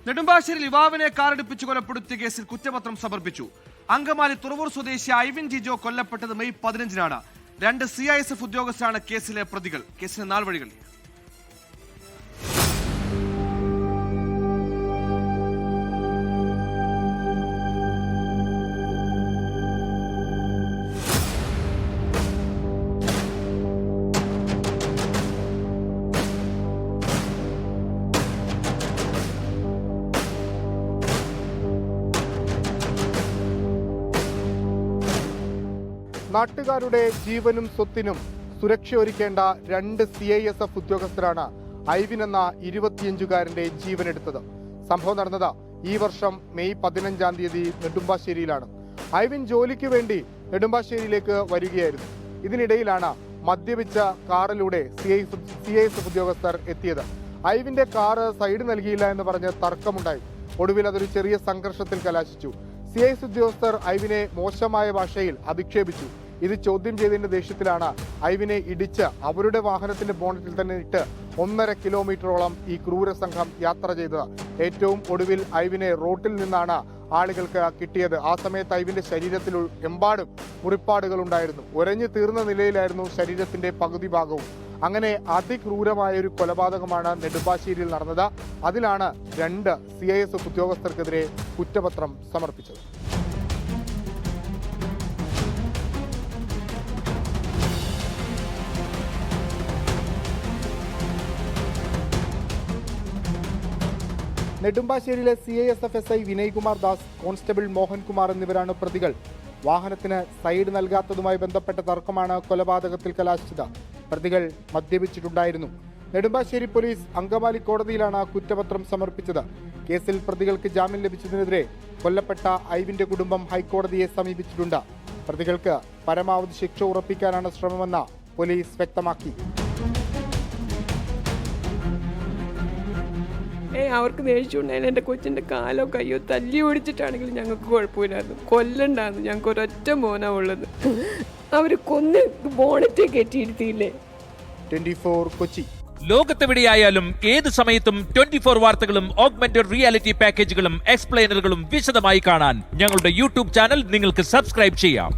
നെടുമ്പാശ്ശേരിയിൽ യുവാവിനെ കാറിടിപ്പിച്ച് കൊലപ്പെടുത്തിയ കേസിൽ കുറ്റപത്രം സമർപ്പിച്ചു. അങ്കമാലി തുറവൂർ സ്വദേശി ഐവിൻ ജിജോ കൊല്ലപ്പെട്ടത് മെയ് 15-നാണ്. 2 CISF ഉദ്യോഗസ്ഥരാണ് കേസിലെ പ്രതികൾ. കേസിന് നാൾവഴികൾ. നാട്ടുകാരുടെ ജീവനും സ്വത്തിനും സുരക്ഷയൊരുക്കേണ്ട 2 CISF ഉദ്യോഗസ്ഥരാണ് ഐവിൻ എന്ന 25-കാരന്റെ ജീവനെടുത്തത്. സംഭവം നടന്നത് ഈ വർഷം മെയ് 15-ാം തീയതി നെടുമ്പാശ്ശേരിയിലാണ്. ഐവിൻ ജോലിക്ക് വേണ്ടി നെടുമ്പാശ്ശേരിയിലേക്ക് വരികയായിരുന്നു. ഇതിനിടയിലാണ് മദ്യപിച്ച കാറിലൂടെ CISF ഉദ്യോഗസ്ഥർ എത്തിയത്. ഐവിന്റെ കാറ് സൈഡ് നൽകിയില്ല എന്ന് പറഞ്ഞ് തർക്കമുണ്ടായി. ഒടുവിൽ അതൊരു ചെറിയ സംഘർഷത്തിൽ കലാശിച്ചു. CISF ഉദ്യോഗസ്ഥർ ഐവിനെ മോശമായ ഭാഷയിൽ അധിക്ഷേപിച്ചു. ഇത് ചോദ്യം ചെയ്തതിന്റെ ദേഷ്യത്തിലാണ് ഐവിനെ ഇടിച്ച് അവരുടെ വാഹനത്തിന്റെ ബോണറ്റിൽ തന്നെ ഇട്ട് 1.5 കിലോമീറ്ററോളം ഈ ക്രൂര സംഘം യാത്ര ചെയ്തത്. ഏറ്റവും ഒടുവിൽ ഐവിനെ റോട്ടിൽ നിന്നാണ് ആളുകൾക്ക് കിട്ടിയത്. ആ സമയത്ത് ഐവിന്റെ ശരീരത്തിൽ എമ്പാടും മുറിപ്പാടുകൾ ഉണ്ടായിരുന്നു. ഉരഞ്ഞു തീർന്ന നിലയിലായിരുന്നു ശരീരത്തിന്റെ പകുതി ഭാഗവും. അങ്ങനെ അതിക്രൂരമായ ഒരു കൊലപാതകമാണ് നെടുമ്പാശ്ശേരിയിൽ നടന്നത്. അതിലാണ് 2 CISF ഉദ്യോഗസ്ഥർക്കെതിരെ കുറ്റപത്രം സമർപ്പിച്ചത്. നെടുമ്പാശ്ശേരിയിലെ CISF SI Vinaykumar Das, constable Mohankumar എന്നിവരാണ് പ്രതികൾ. വാഹനത്തിന് സൈഡ് നൽകാത്തതുമായി ബന്ധപ്പെട്ട തർക്കമാണ് കൊലപാതകത്തിൽ കലാശിച്ചത്. പ്രതികൾ മദ്യപിച്ചിട്ടുണ്ടായിരുന്നു. നെടുമ്പാശ്ശേരി പോലീസ് അങ്കമാലി കോടതിയിലാണ് കുറ്റപത്രം സമർപ്പിച്ചത്. കേസിൽ പ്രതികൾക്ക് ജാമ്യം ലഭിച്ചതിനെതിരെ കൊല്ലപ്പെട്ട ഐവിന്റെ കുടുംബം ഹൈക്കോടതിയെ സമീപിച്ചിട്ടുണ്ട്. പ്രതികൾക്ക് പരമാവധി ശിക്ഷ ഉറപ്പിക്കാനാണ് ശ്രമമെന്ന് പോലീസ് വ്യക്തമാക്കി. അവർക്ക് ദേഷ്യമുണ്ടായിരുന്നു. എൻ്റെ കൊച്ചിൻ്റെ കാലോ കയ്യോ തല്ലി ഓടിച്ചിട്ടാണെങ്കിലും ഞങ്ങൾക്ക് കുഴപ്പമില്ലായിരുന്നു. കൊല്ലണ്ടായിരുന്നു. ഞങ്ങൾക്ക് ഒരൊറ്റ മോനാ ഉള്ളത്. അവർ കൊന്ന് ബോണറ്റ് കെട്ടിയിരുത്തിയില്ലേ. 24 കൊച്ചി. ലോകത്തെവിടെയായാലും ഏത് സമയത്തും 24 വാർത്തകളും ഓഗ്മെന്റഡ് റിയാലിറ്റി പാക്കേജുകളും എക്സ്പ്ലെയിനറുകളും വിശദമായി കാണാൻ ഞങ്ങളുടെ YouTube ചാനൽ നിങ്ങൾക്ക് സബ്സ്ക്രൈബ് ചെയ്യാം.